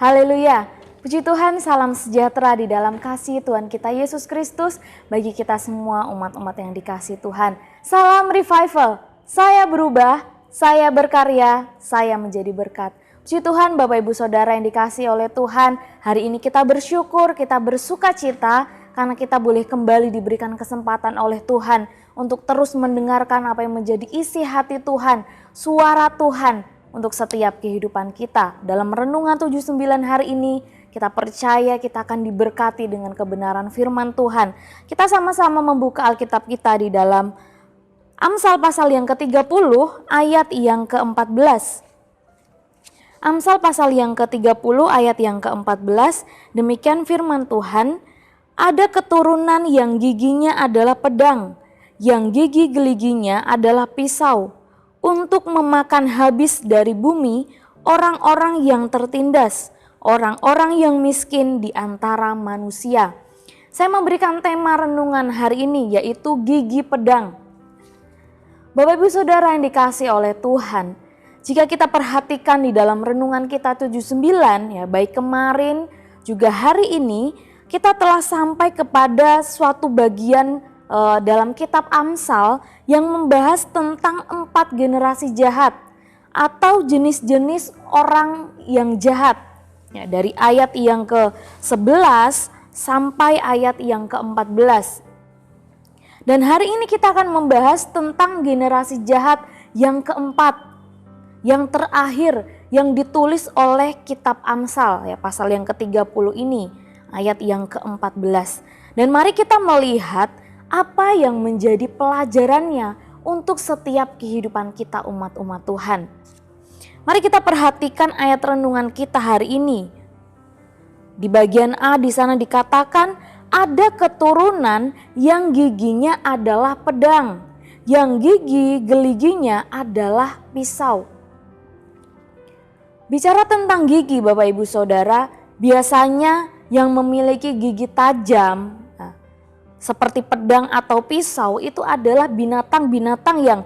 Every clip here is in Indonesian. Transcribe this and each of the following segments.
Haleluya. Puji Tuhan, salam sejahtera di dalam kasih Tuhan kita Yesus Kristus bagi kita semua umat-umat yang dikasihi Tuhan. Salam revival. Saya berubah, saya berkarya, saya menjadi berkat. Puji Tuhan Bapak Ibu Saudara yang dikasihi oleh Tuhan. Hari ini kita bersyukur, kita bersuka cita karena kita boleh kembali diberikan kesempatan oleh Tuhan untuk terus mendengarkan apa yang menjadi isi hati Tuhan, suara Tuhan untuk setiap kehidupan kita. Dalam renungan 79 hari ini, kita percaya kita akan diberkati dengan kebenaran firman Tuhan. Kita sama-sama membuka Alkitab kita di dalam Amsal pasal yang ke-30 ayat yang ke-14. Amsal pasal yang ke-30 ayat yang ke-14, demikian firman Tuhan, ada keturunan yang giginya adalah pedang, yang gigi geliginya adalah pisau, untuk memakan habis dari bumi orang-orang yang tertindas, orang-orang yang miskin di antara manusia. Saya memberikan tema renungan hari ini yaitu gigi pedang. Bapak Ibu Saudara yang dikasihi oleh Tuhan, jika kita perhatikan di dalam renungan kita 79 ya, baik kemarin juga hari ini, kita telah sampai kepada suatu bagian dalam kitab Amsal yang membahas tentang 4 generasi jahat atau jenis-jenis orang yang jahat. Ya, dari ayat yang ke-11 sampai ayat yang ke-14. Dan hari ini kita akan membahas tentang generasi jahat yang keempat, yang terakhir, yang ditulis oleh kitab Amsal, ya, pasal yang ke-30 ini, ayat yang ke-14. Dan mari kita melihat apa yang menjadi pelajarannya untuk setiap kehidupan kita umat-umat Tuhan. Mari kita perhatikan ayat renungan kita hari ini. Di bagian A di sana dikatakan ada keturunan yang giginya adalah pedang, yang gigi geliginya adalah pisau. Bicara tentang gigi Bapak Ibu Saudara, biasanya yang memiliki gigi tajam seperti pedang atau pisau itu adalah binatang-binatang yang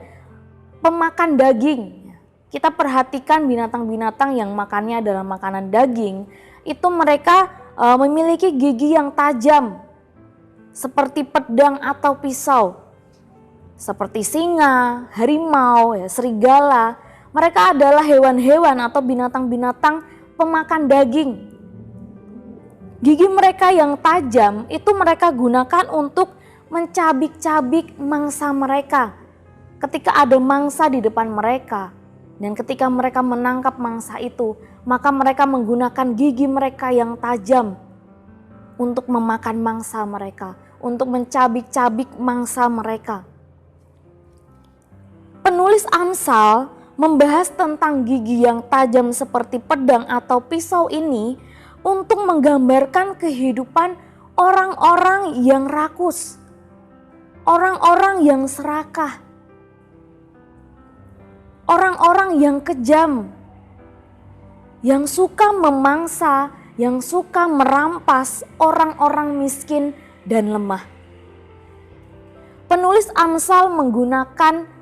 pemakan daging. Kita perhatikan binatang-binatang yang makannya adalah makanan daging, itu mereka memiliki gigi yang tajam seperti pedang atau pisau. Seperti singa, harimau, ya, serigala, mereka adalah hewan-hewan atau binatang-binatang pemakan daging. Gigi mereka yang tajam itu mereka gunakan untuk mencabik-cabik mangsa mereka. Ketika ada mangsa di depan mereka dan ketika mereka menangkap mangsa itu, maka mereka menggunakan gigi mereka yang tajam untuk memakan mangsa mereka, untuk mencabik-cabik mangsa mereka. Penulis Amsal membahas tentang gigi yang tajam seperti pedang atau pisau ini untuk menggambarkan kehidupan orang-orang yang rakus, orang-orang yang serakah, orang-orang yang kejam, yang suka memangsa, yang suka merampas orang-orang miskin dan lemah. Penulis Amsal menggunakan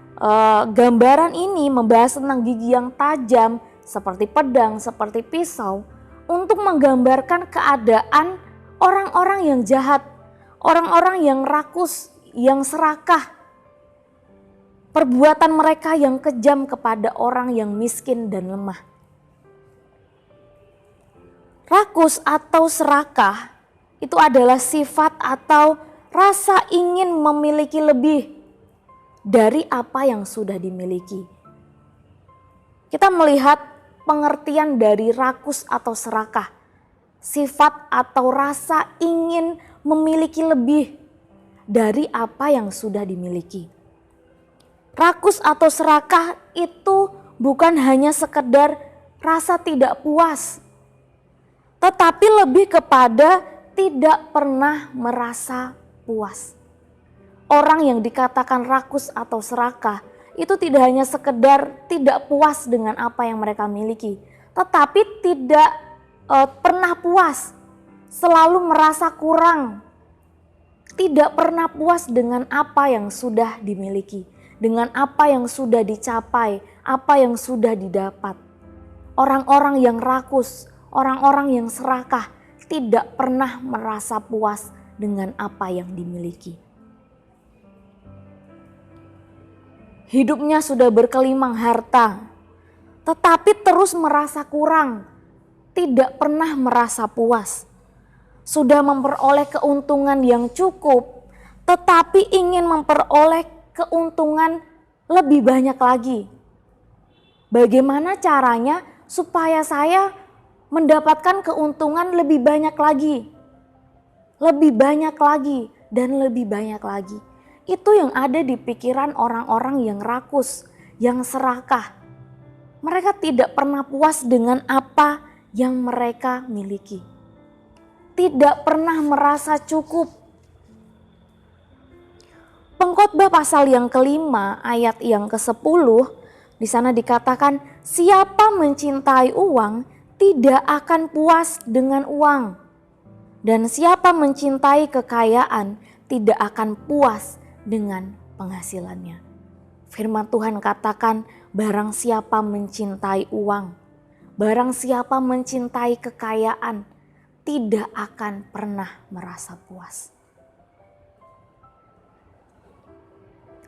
gambaran ini membahas tentang gigi yang tajam seperti pedang, seperti pisau, untuk menggambarkan keadaan orang-orang yang jahat, orang-orang yang rakus, yang serakah. Perbuatan mereka yang kejam kepada orang yang miskin dan lemah. Rakus atau serakah itu adalah sifat atau rasa ingin memiliki lebih dari apa yang sudah dimiliki. Kita melihat pengertian dari rakus atau serakah, sifat atau rasa ingin memiliki lebih dari apa yang sudah dimiliki. Rakus atau serakah itu bukan hanya sekedar rasa tidak puas, tetapi lebih kepada tidak pernah merasa puas. Orang yang dikatakan rakus atau serakah itu tidak hanya sekedar tidak puas dengan apa yang mereka miliki, tetapi tidak pernah puas, selalu merasa kurang, tidak pernah puas dengan apa yang sudah dimiliki, dengan apa yang sudah dicapai, apa yang sudah didapat. Orang-orang yang rakus, orang-orang yang serakah tidak pernah merasa puas dengan apa yang dimiliki. Hidupnya sudah berkelimang harta, tetapi terus merasa kurang, tidak pernah merasa puas. Sudah memperoleh keuntungan yang cukup, tetapi ingin memperoleh keuntungan lebih banyak lagi. Bagaimana caranya supaya saya mendapatkan keuntungan lebih banyak lagi? Lebih banyak lagi dan lebih banyak lagi. Itu yang ada di pikiran orang-orang yang rakus, yang serakah. Mereka tidak pernah puas dengan apa yang mereka miliki. Tidak pernah merasa cukup. Pengkhotbah pasal yang kelima ayat yang ke-10 di sana dikatakan, siapa mencintai uang tidak akan puas dengan uang. Dan siapa mencintai kekayaan tidak akan puas dengan penghasilannya. Firman Tuhan katakan, barang siapa mencintai uang, barang siapa mencintai kekayaan, tidak akan pernah merasa puas.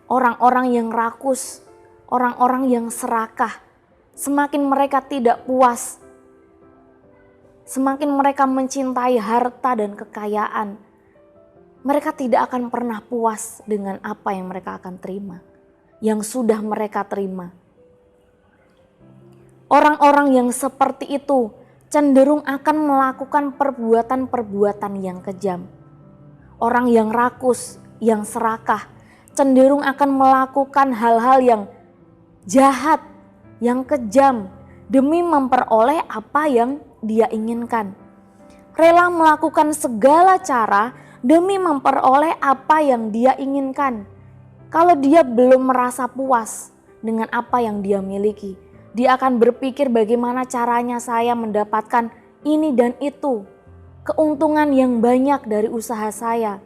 Orang-orang yang rakus, orang-orang yang serakah, semakin mereka tidak puas, semakin mereka mencintai harta dan kekayaan, mereka tidak akan pernah puas dengan apa yang mereka akan terima, yang sudah mereka terima. Orang-orang yang seperti itu cenderung akan melakukan perbuatan-perbuatan yang kejam. Orang yang rakus, yang serakah, cenderung akan melakukan hal-hal yang jahat, yang kejam, demi memperoleh apa yang dia inginkan. Rela melakukan segala cara demi memperoleh apa yang dia inginkan. Kalau dia belum merasa puas dengan apa yang dia miliki, dia akan berpikir bagaimana caranya saya mendapatkan ini dan itu, keuntungan yang banyak dari usaha saya.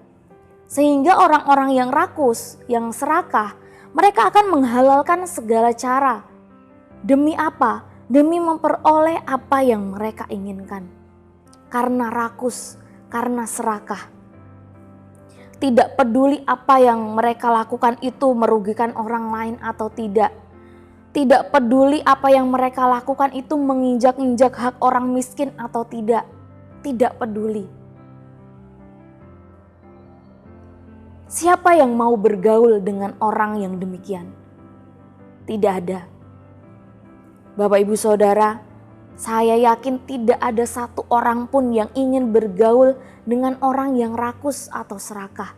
Sehingga orang-orang yang rakus, yang serakah, mereka akan menghalalkan segala cara. Demi apa? Demi memperoleh apa yang mereka inginkan. Karena rakus, karena serakah. Tidak peduli apa yang mereka lakukan itu merugikan orang lain atau tidak. Tidak peduli apa yang mereka lakukan itu menginjak-injak hak orang miskin atau tidak. Tidak peduli. Siapa yang mau bergaul dengan orang yang demikian? Tidak ada. Bapak Ibu Saudara, saya yakin tidak ada satu orang pun yang ingin bergaul dengan orang yang rakus atau serakah.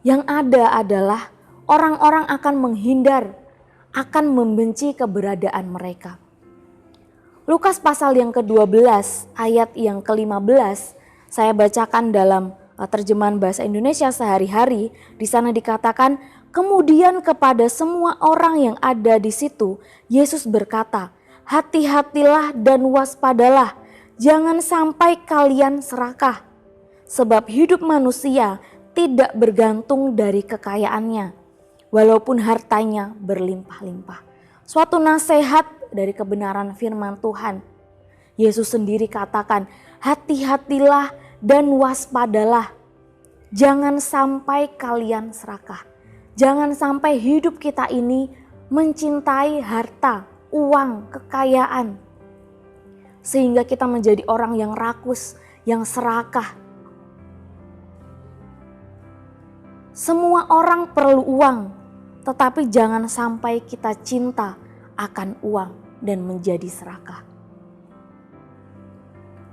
Yang ada adalah orang-orang akan menghindar, akan membenci keberadaan mereka. Lukas pasal yang ke-12 ayat yang ke-15 saya bacakan dalam terjemahan bahasa Indonesia sehari-hari. Di sana dikatakan, kemudian kepada semua orang yang ada di situ, Yesus berkata, hati-hatilah dan waspadalah, jangan sampai kalian serakah. Sebab hidup manusia tidak bergantung dari kekayaannya, walaupun hartanya berlimpah-limpah. Suatu nasihat dari kebenaran firman Tuhan. Yesus sendiri katakan, hati-hatilah dan waspadalah, jangan sampai kalian serakah. Jangan sampai hidup kita ini mencintai harta, uang, kekayaan, sehingga kita menjadi orang yang rakus, yang serakah. Semua orang perlu uang, tetapi jangan sampai kita cinta akan uang dan menjadi serakah.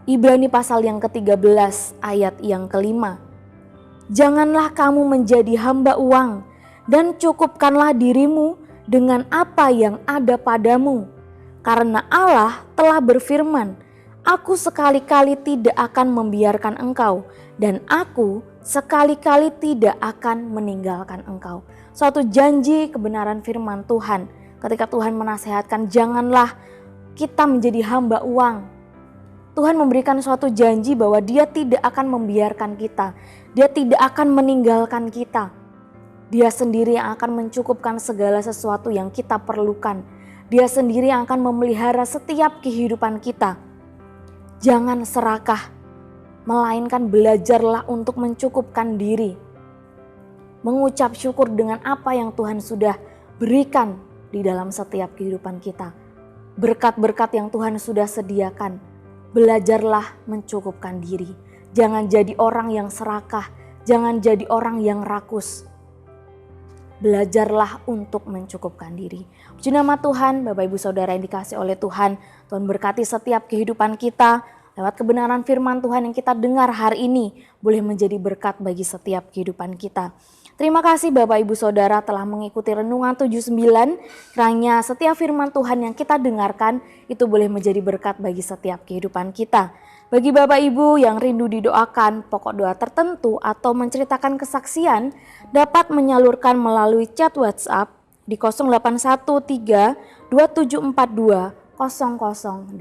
Ibrani pasal yang ke-13 ayat yang ke-5. Janganlah kamu menjadi hamba uang dan cukupkanlah dirimu dengan apa yang ada padamu. Karena Allah telah berfirman, aku sekali-kali tidak akan membiarkan engkau dan aku sekali-kali tidak akan meninggalkan engkau. Suatu janji kebenaran firman Tuhan ketika Tuhan menasehatkan janganlah kita menjadi hamba uang. Tuhan memberikan suatu janji bahwa Dia tidak akan membiarkan kita. Dia tidak akan meninggalkan kita. Dia sendiri yang akan mencukupkan segala sesuatu yang kita perlukan. Dia sendiri yang akan memelihara setiap kehidupan kita. Jangan serakah, melainkan belajarlah untuk mencukupkan diri. Mengucap syukur dengan apa yang Tuhan sudah berikan di dalam setiap kehidupan kita. Berkat-berkat yang Tuhan sudah sediakan. Belajarlah mencukupkan diri. Jangan jadi orang yang serakah, jangan jadi orang yang rakus. Belajarlah untuk mencukupkan diri. Puji nama Tuhan, Bapak Ibu Saudara yang dikasihi oleh Tuhan. Tuhan berkati setiap kehidupan kita. Lewat kebenaran firman Tuhan yang kita dengar hari ini boleh menjadi berkat bagi setiap kehidupan kita. Terima kasih Bapak Ibu Saudara telah mengikuti Renungan 79. Kiranya setiap firman Tuhan yang kita dengarkan itu boleh menjadi berkat bagi setiap kehidupan kita. Bagi Bapak Ibu yang rindu didoakan pokok doa tertentu atau menceritakan kesaksian, dapat menyalurkan melalui chat WhatsApp di 0813 2742 0088.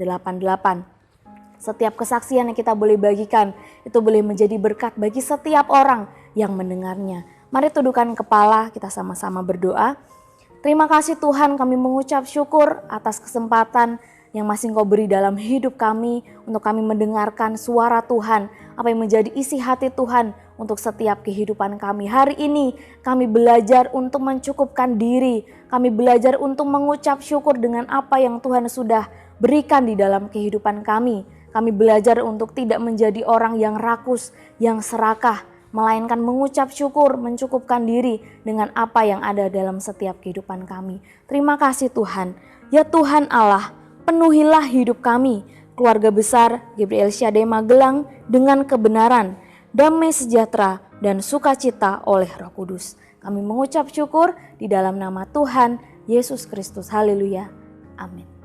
Setiap kesaksian yang kita boleh bagikan itu boleh menjadi berkat bagi setiap orang yang mendengarnya. Mari tundukkan kepala, kita sama-sama berdoa. Terima kasih Tuhan, kami mengucap syukur atas kesempatan yang masih Engkau beri dalam hidup kami untuk kami mendengarkan suara Tuhan, apa yang menjadi isi hati Tuhan untuk setiap kehidupan kami. Hari ini kami belajar untuk mencukupkan diri, kami belajar untuk mengucap syukur dengan apa yang Tuhan sudah berikan di dalam kehidupan kami. Kami belajar untuk tidak menjadi orang yang rakus, yang serakah, melainkan mengucap syukur, mencukupkan diri dengan apa yang ada dalam setiap kehidupan kami. Terima kasih Tuhan. Ya Tuhan Allah, penuhilah hidup kami, keluarga besar Gabriel Syadai Magelang dengan kebenaran, damai sejahtera, dan sukacita oleh Roh Kudus. Kami mengucap syukur di dalam nama Tuhan Yesus Kristus. Haleluya. Amin.